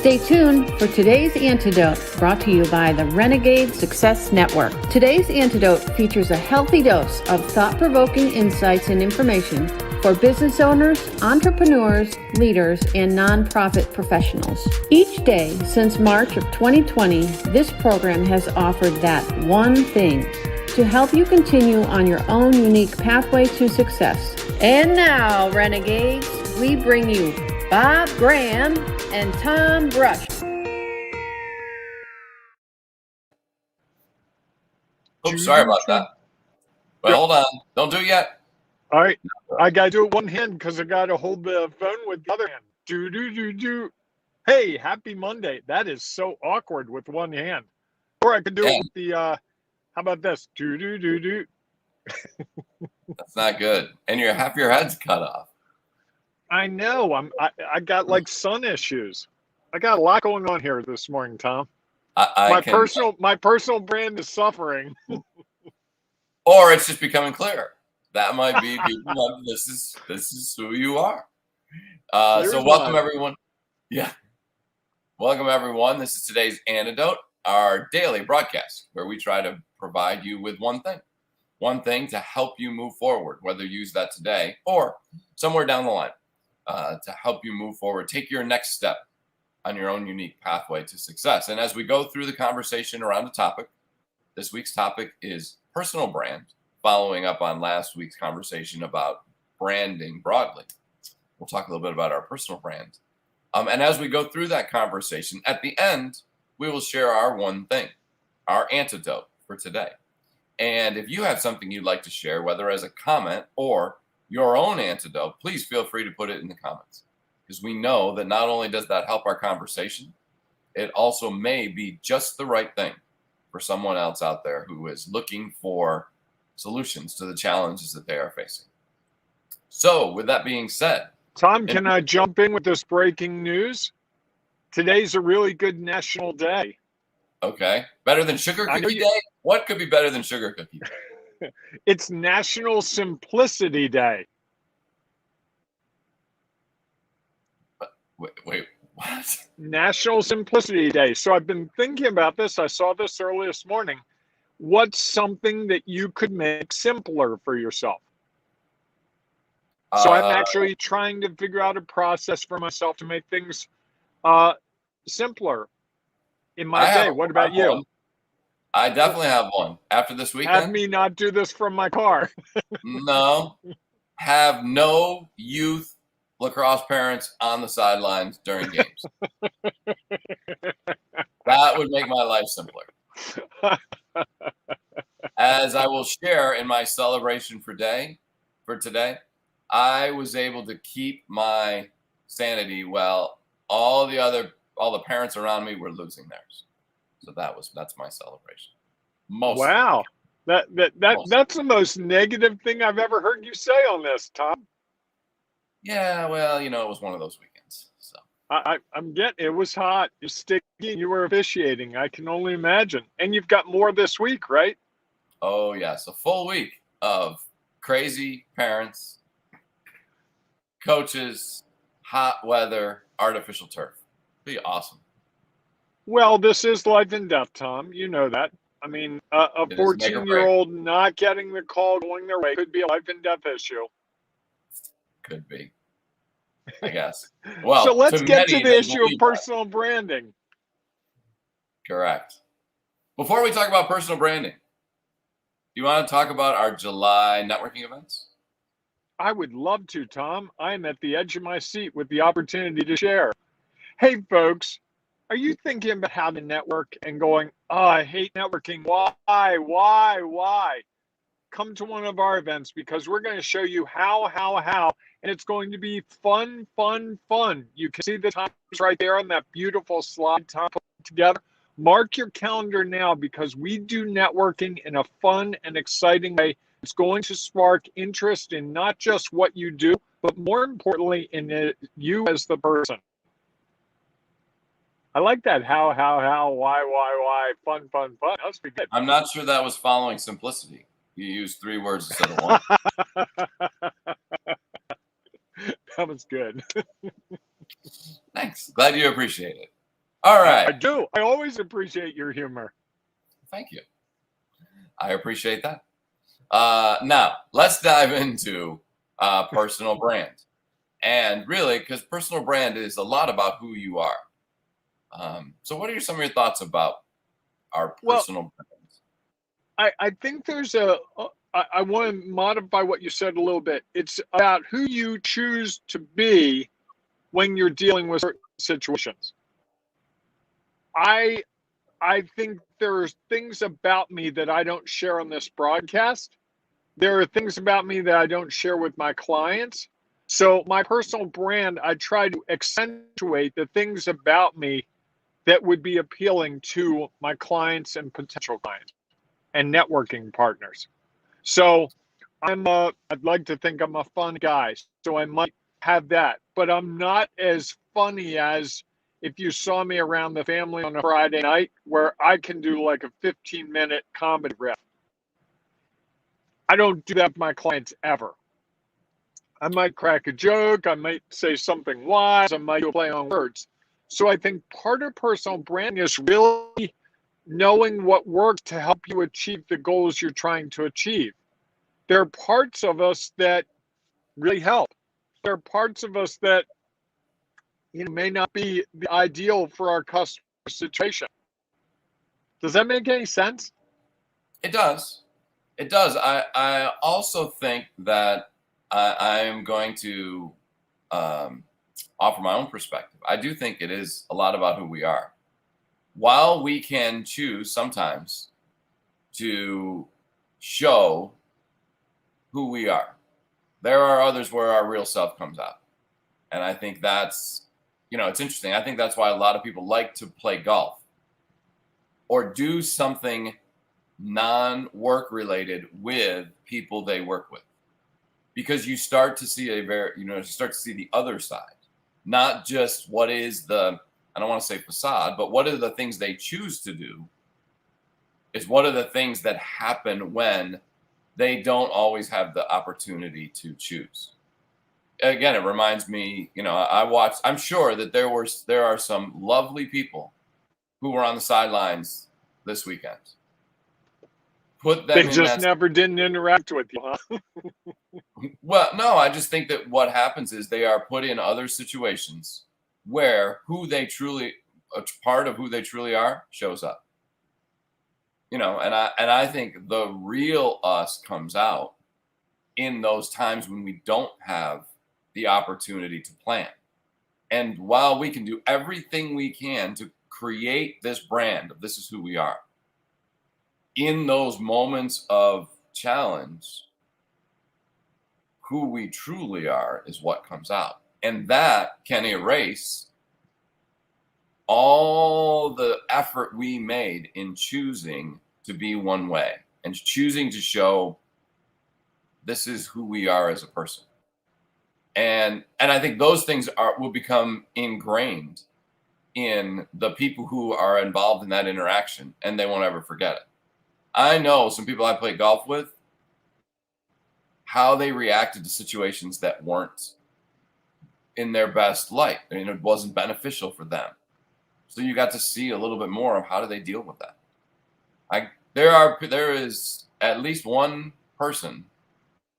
Stay tuned for today's Antidote, brought to you by the Renegade Success Network. Today's Antidote features a healthy dose of thought-provoking insights and information for business owners, entrepreneurs, leaders, and nonprofit professionals. Each day since March of 2020, this program has offered that one thing to help you continue on your own unique pathway to success. And now, Renegades, we bring you Bob Graham and Tom Brush. Oops, sorry about that. But hold on. Don't do it yet. All right. I got to do it one hand because I got to hold the phone with the other hand. Do. Hey, happy Monday. That is so awkward with one hand. Or I could do it with the, how about this? Do. That's not good. And half your head's cut off. I know. I got like sun issues. I got a lot going on here this morning, Tom. My personal brand is suffering. Or it's just becoming clearer. That might be people. This is who you are. So welcome everyone. Yeah. Welcome everyone. This is today's Antidote, our daily broadcast where we try to provide you with one thing to help you move forward, whether you use that today or somewhere down the line. To help you move forward, take your next step on your own unique pathway to success. And as we go through the conversation around the topic, this week's topic is personal brand, following up on last week's conversation about branding broadly. We'll talk a little bit about our personal brand. And as we go through that conversation, at the end, we will share our one thing, our antidote for today. And if you have something you'd like to share, whether as a comment or your own antidote, please feel free to put it in the comments, because we know that not only does that help our conversation, it also may be just the right thing for someone else out there who is looking for solutions to the challenges that they are facing. So with that being said, Tom, can I jump in with this breaking news? Today's a really good national day. Okay. Better than Sugar Cookie Day? What could be better than Sugar Cookie Day? It's National Simplicity Day. Wait, what? National Simplicity Day. So I've been thinking about this. I saw this early this morning. What's something that you could make simpler for yourself? So I'm actually trying to figure out a process for myself to make things simpler in my day. What about you? I definitely have one. After this weekend. Have me not do this from my car. No. Have no youth lacrosse parents on the sidelines during games. That would make my life simpler. As I will share in my celebration for today, I was able to keep my sanity while all the parents around me were losing theirs. So that's my celebration. Wow. That's the most negative thing I've ever heard you say on this, Tom. Yeah, well, it was one of those weekends. So I'm getting it was hot. You're sticky. You were officiating. I can only imagine. And you've got more this week, right? Oh yes, a full week of crazy parents, coaches, hot weather, artificial turf. It'd be awesome. Well, this is life and death, Tom. You know that. I mean, a 14-year-old not getting the call going their way could be a life and death issue. Could be, I guess. Well, so let's get to the issue of personal branding. Correct. Before we talk about personal branding, do you want to talk about our July networking events? I would love to, Tom. I'm at the edge of my seat with the opportunity to share. Hey, folks. Are you thinking about how to network and going, oh, I hate networking. Why? Come to one of our events because we're going to show you how, and it's going to be fun. You can see the times right there on that beautiful slide Tom put together. Mark your calendar now because we do networking in a fun and exciting way. It's going to spark interest in not just what you do, but more importantly, in you as the person. I like that. How, why, fun. That's pretty good. I'm not sure that was following simplicity. You used 3 words instead of 1. That was good. Thanks. Glad you appreciate it. All right. I do. I always appreciate your humor. Thank you. I appreciate that. Now, let's dive into personal brand. And really, because personal brand is a lot about who you are. So what are some of your thoughts about our personal brands? I think there's I want to modify what you said a little bit. It's about who you choose to be when you're dealing with certain situations. I think there's things about me that I don't share on this broadcast. There are things about me that I don't share with my clients. So my personal brand, I try to accentuate the things about me that would be appealing to my clients and potential clients and networking partners. So I'd like to think I'm a fun guy, so I might have that, but I'm not as funny as if you saw me around the family on a Friday night where I can do like a 15-minute comedy riff. I don't do that with my clients ever. I might crack a joke, I might say something wise, I might do a play on words. So I think part of personal branding is really knowing what works to help you achieve the goals you're trying to achieve. There are parts of us that really help. There are parts of us that may not be the ideal for our customer situation. Does that make any sense? It does. It does. I also think that I am going to offer my own perspective. I do think it is a lot about who we are. While we can choose sometimes to show who we are, there are others where our real self comes out. And I think that's, it's interesting. I think that's why a lot of people like to play golf or do something non-work related with people they work with, because you start to see the other side, not just what is the, I don't want to say facade, but what are the things they choose to do is what are the things that happen when they don't always have the opportunity to choose. Again, it reminds me, I'm sure that there are some lovely people who were on the sidelines this weekend. Put them they just never didn't interact with you, huh? Well, no, I just think that what happens is they are put in other situations where a part of who they truly are shows up. And I think the real us comes out in those times when we don't have the opportunity to plan. And while we can do everything we can to create this brand of this is who we are, in those moments of challenge, who we truly are is what comes out. And that can erase all the effort we made in choosing to be one way and choosing to show this is who we are as a person. And I think those things will become ingrained in the people who are involved in that interaction, and they won't ever forget it. I know some people I play golf with, how they reacted to situations that weren't in their best light. I mean, it wasn't beneficial for them. So you got to see a little bit more of how do they deal with that. There is at least one person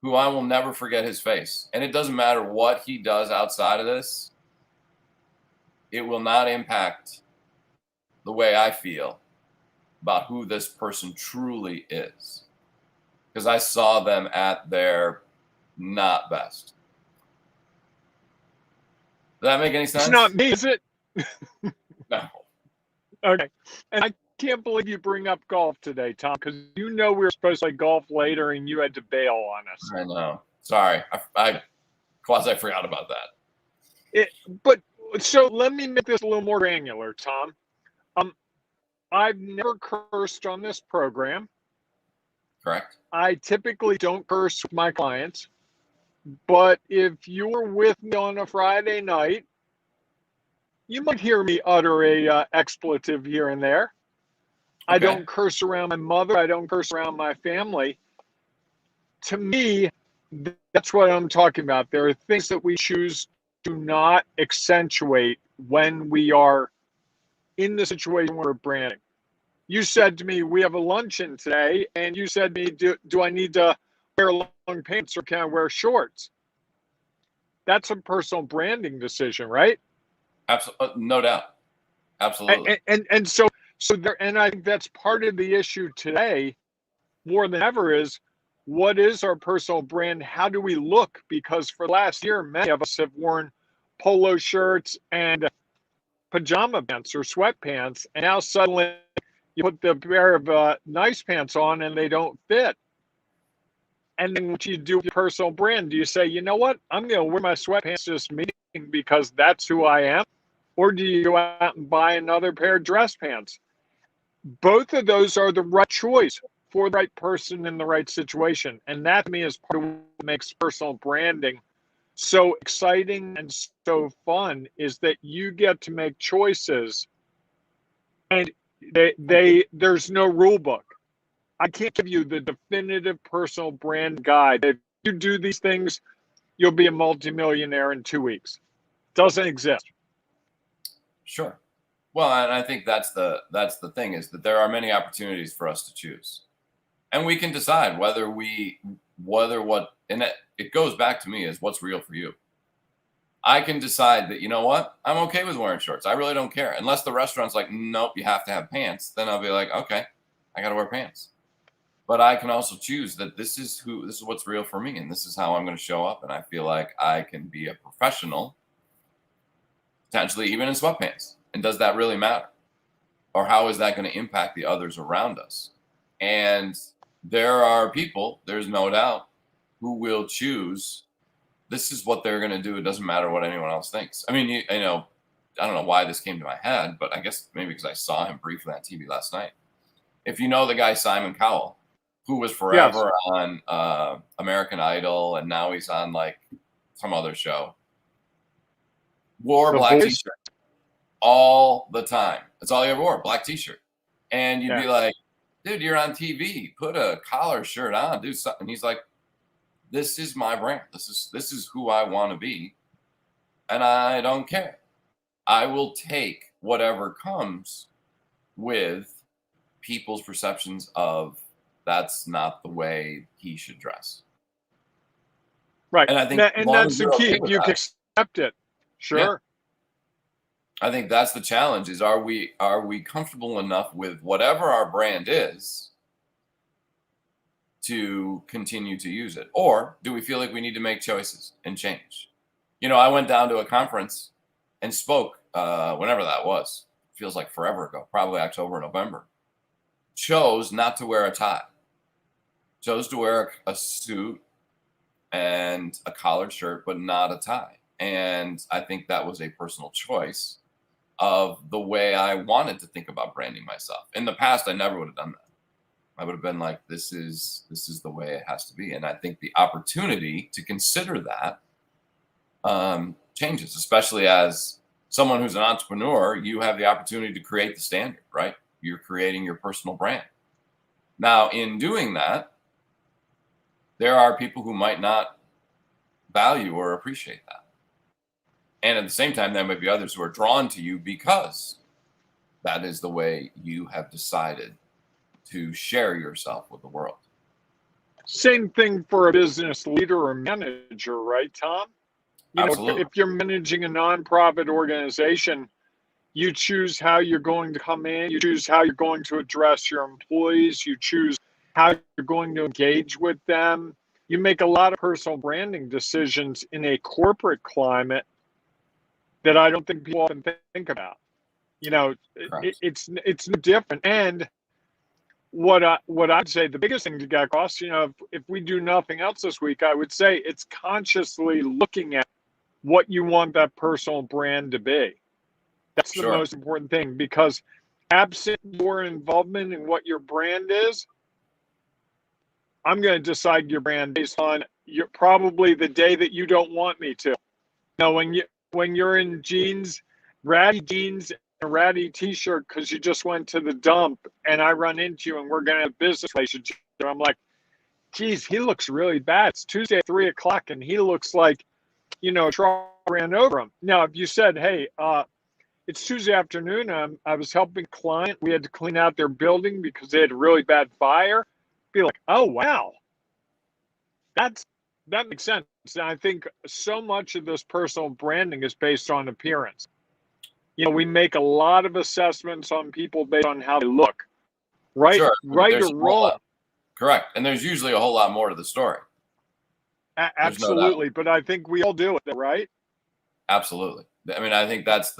who I will never forget his face. And it doesn't matter what he does outside of this. It will not impact the way I feel about who this person truly is. Because I saw them at their not best. Does that make any sense? It's not me, is it? No. Okay. And I can't believe you bring up golf today, Tom, because we were supposed to play golf later and you had to bail on us. I know. Sorry. I quasi forgot about that. But so let me make this a little more granular, Tom. I've never cursed on this program. Correct. I typically don't curse with my clients. But if you're with me on a Friday night, you might hear me utter a expletive here and there. Okay. I don't curse around my mother. I don't curse around my family. To me, that's what I'm talking about. There are things that we choose to not accentuate when we are in the situation where we're branding. You said to me, we have a luncheon today, and you said to me, do I need to wear long pants or can I wear shorts? That's a personal branding decision, right? Absolutely, no doubt. Absolutely. And so there, and I think that's part of the issue today more than ever is, what is our personal brand? How do we look? Because for the last year, many of us have worn polo shirts and pajama pants or sweatpants, and now suddenly you put the pair of nice pants on and they don't fit. And then what you do with your personal brand, do you say, you know what, I'm going to wear my sweatpants to this meeting because that's who I am? Or do you go out and buy another pair of dress pants? Both of those are the right choice for the right person in the right situation. And that to me is part of what makes personal branding so exciting and so fun, is that you get to make choices and there's no rule book. I can't give you the definitive personal brand guide. If you do these things, you'll be a multimillionaire in 2 weeks. Doesn't exist. Sure. Well, and I think that's the thing, is that there are many opportunities for us to choose, and we can decide whether what, and it goes back to me, is what's real for you. I can decide that, you know what, I'm okay with wearing shorts. I really don't care, unless the restaurant's like, nope, you have to have pants. Then I'll be like, okay, I got to wear pants. But I can also choose that this is what's real for me, and this is how I'm going to show up. And I feel like I can be a professional, potentially even in sweatpants. And does that really matter? Or how is that going to impact the others around us? And there are people, there's no doubt, who will choose, this is what they're going to do. It doesn't matter what anyone else thinks. I mean, I don't know why this came to my head, but I guess maybe because I saw him briefly on TV last night. If you know the guy Simon Cowell, who was forever on American Idol, and now he's on like some other show, wore a black t-shirt all the time. That's all he ever wore, black t-shirt. And you'd be like, dude, you're on TV. Put a collar shirt on, do something. He's like, this is my brand. This is who I want to be. And I don't care. I will take whatever comes with people's perceptions of that's not the way he should dress. Right. And I think that's the key. You can accept it. Sure. Yeah. I think that's the challenge, is are we comfortable enough with whatever our brand is to continue to use it? Or do we feel like we need to make choices and change? I went down to a conference and spoke, whenever that was. Feels like forever ago, probably October, November. Chose not to wear a tie. Chose to wear a suit and a collared shirt, but not a tie. And I think that was a personal choice of the way I wanted to think about branding myself. In the past, I never would have done that. I would have been like, this is the way it has to be. And I think the opportunity to consider that changes, especially as someone who's an entrepreneur. You have the opportunity to create the standard, right? You're creating your personal brand. Now, in doing that, there are people who might not value or appreciate that. And at the same time, there might be others who are drawn to you because that is the way you have decided to share yourself with the world. Same thing for a business leader or manager, right, Tom? Absolutely. If you're managing a nonprofit organization, you choose how you're going to come in, you choose how you're going to address your employees, you choose how you're going to engage with them. You make a lot of personal branding decisions in a corporate climate that I don't think people often think about. It's no different. And what I'd say the biggest thing to get across, if we do nothing else this week, I would say it's consciously looking at what you want that personal brand to be. That's the most important thing, because absent your involvement in what your brand is, I'm going to decide your brand based on probably the day that you don't want me to. When you're in jeans, ratty jeans, and a ratty t-shirt because you just went to the dump, and I run into you and we're going to have a business relationship, I'm like, geez, he looks really bad. It's Tuesday at 3:00 and he looks like, a truck ran over him. Now, if you said, hey, it's Tuesday afternoon. I was helping a client. We had to clean out their building because they had a really bad fire. Be like, oh wow, that makes sense. And I think so much of this personal branding is based on appearance. We make a lot of assessments on people based on how they look, right? Sure. Right There's or wrong. Correct. And there's usually a whole lot more to the story. Absolutely. No, but I think we all do it, right? absolutely. I mean, I think that's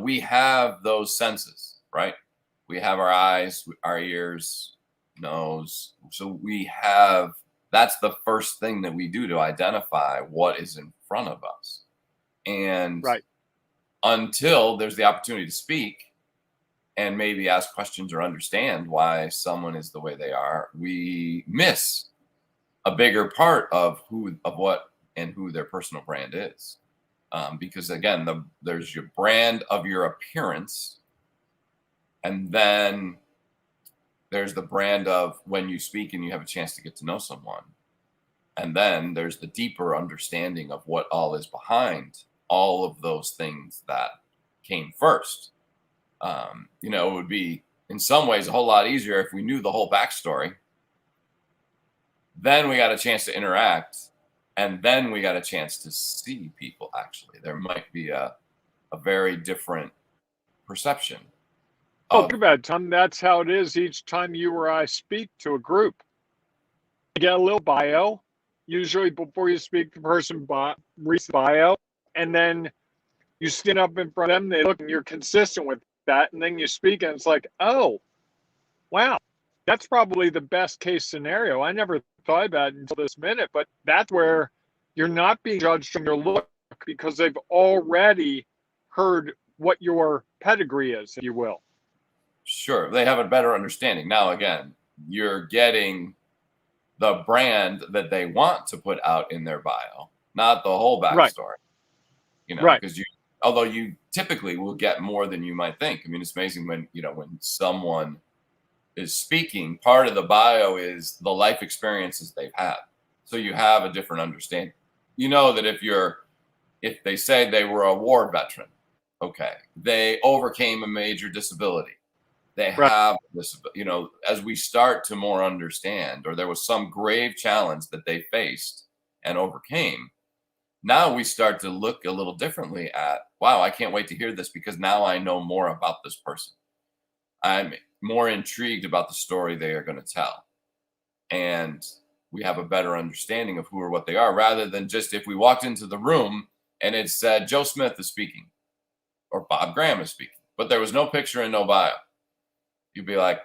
we have those senses, right? We have our eyes, our ears, nose. So that's the first thing that we do to identify what is in front of us. And right. Until there's the opportunity to speak and maybe ask questions or understand why someone is the way they are, we miss a bigger part of what and who their personal brand is. Because again, there's your brand of your appearance, and then there's the brand of when you speak and you have a chance to get to know someone. And then there's the deeper understanding of what all is behind all of those things that came first. It would be in some ways a whole lot easier if we knew the whole backstory. Then we got a chance to interact, and then we got a chance to see people. Actually, there might be a very different perception. Think about it, Tom. That's how it is each time you or I speak to a group. You get a little bio, usually before you speak, the person reads the bio, and then you stand up in front of them, they look, and you're consistent with that, and then you speak, and it's like, oh, wow, that's probably the best case scenario. I never thought about it until this minute, but that's where you're not being judged from your look because they've already heard what your pedigree is, if you will. Sure, they have a better understanding. Now, again, you're getting the brand that they want to put out in their bio, not the whole backstory. Right. Because although you typically will get more than you might think. I mean, it's amazing when someone is speaking, part of the bio is the life experiences they've had. So you have a different understanding. You know that if they say they were a war veteran, okay, they overcame a major disability. They have this, as we start to more understand, or there was some grave challenge that they faced and overcame. Now we start to look a little differently at, wow, I can't wait to hear this because now I know more about this person. I'm more intrigued about the story they are going to tell. And we have a better understanding of who or what they are, rather than just if we walked into the room and it said Joe Smith is speaking or Bob Graham is speaking, but there was no picture and no bio. You'd be like,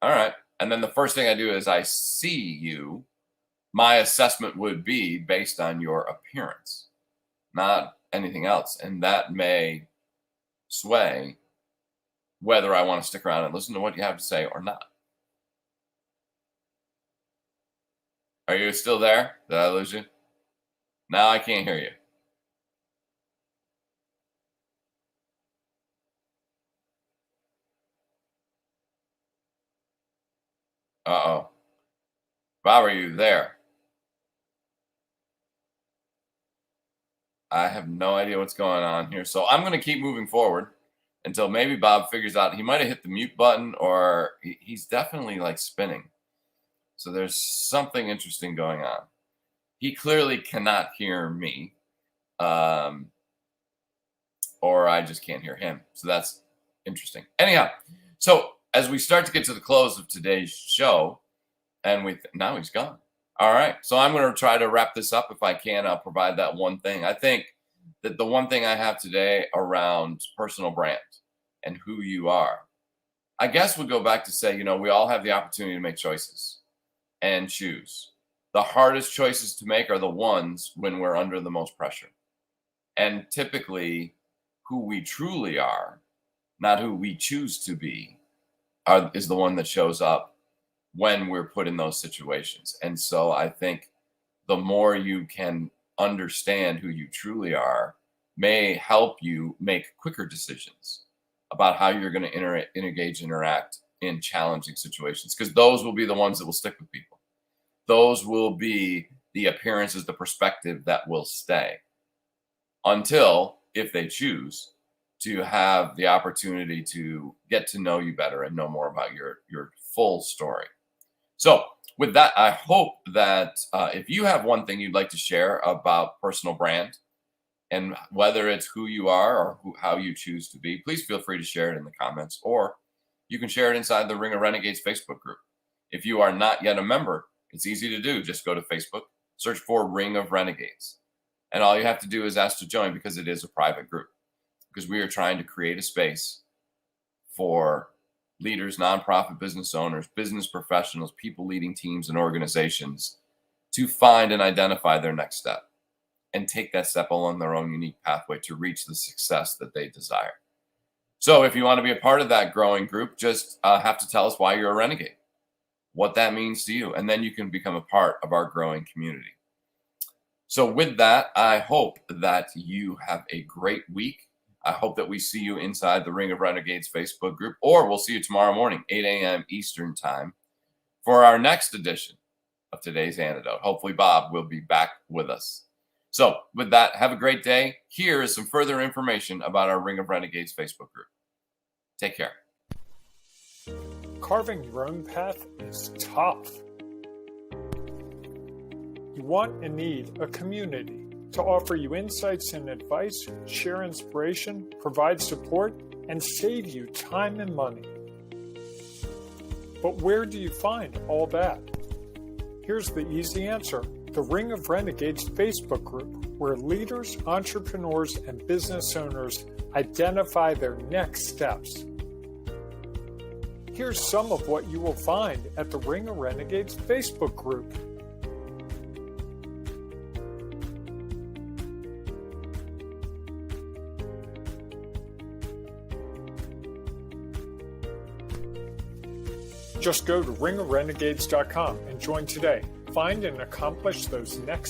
all right. And then the first thing I do is I see you. My assessment would be based on your appearance, not anything else. And that may sway whether I want to stick around and listen to what you have to say or not. Are you still there? Did I lose you? Now I can't hear you. Uh-oh. Bob, are you there? I have no idea what's going on here. So I'm going to keep moving forward until maybe Bob figures out he might have hit the mute button, or he's definitely like spinning. So there's something interesting going on. He clearly cannot hear me, or I just can't hear him. So that's interesting. Anyhow, so as we start to get to the close of today's show, and now he's gone. All right. So I'm going to try to wrap this up. If I can, I'll provide that one thing. I think that the one thing I have today around personal brand and who you are, I guess would go back to say, we all have the opportunity to make choices and choose. The hardest choices to make are the ones when we're under the most pressure. And typically who we truly are, not who we choose to be, is the one that shows up when we're put in those situations. And so I think the more you can understand who you truly are may help you make quicker decisions about how you're going to interact in challenging situations, because those will be the ones that will stick with people. Those will be the appearances, the perspective that will stay until, if they choose, to have the opportunity to get to know you better and know more about your full story. So with that, I hope that if you have one thing you'd like to share about personal brand, and whether it's who you are or how you choose to be, please feel free to share it in the comments, or you can share it inside the Ring of Renegades Facebook group. If you are not yet a member, it's easy to do. Just go to Facebook, search for Ring of Renegades. And all you have to do is ask to join, because it is a private group. Because we are trying to create a space for leaders, nonprofit business owners, business professionals, people leading teams and organizations to find and identify their next step and take that step along their own unique pathway to reach the success that they desire. So if you want to be a part of that growing group, just have to tell us why you're a renegade, what that means to you, and then you can become a part of our growing community. So with that, I hope that you have a great week. I hope that we see you inside the Ring of Renegades Facebook group, or we'll see you tomorrow morning, 8 a.m. Eastern time, for our next edition of today's Antidote. Hopefully Bob will be back with us. So with that, have a great day. Here is some further information about our Ring of Renegades Facebook group. Take care. Carving your own path is tough. You want and need a community to offer you insights and advice, share inspiration, provide support, and save you time and money. But where do you find all that? Here's the easy answer: the Ring of Renegades Facebook group, where leaders, entrepreneurs, and business owners identify their next steps. Here's some of what you will find at the Ring of Renegades Facebook group. Just go to ringofrenegades.com and join today. Find and accomplish those next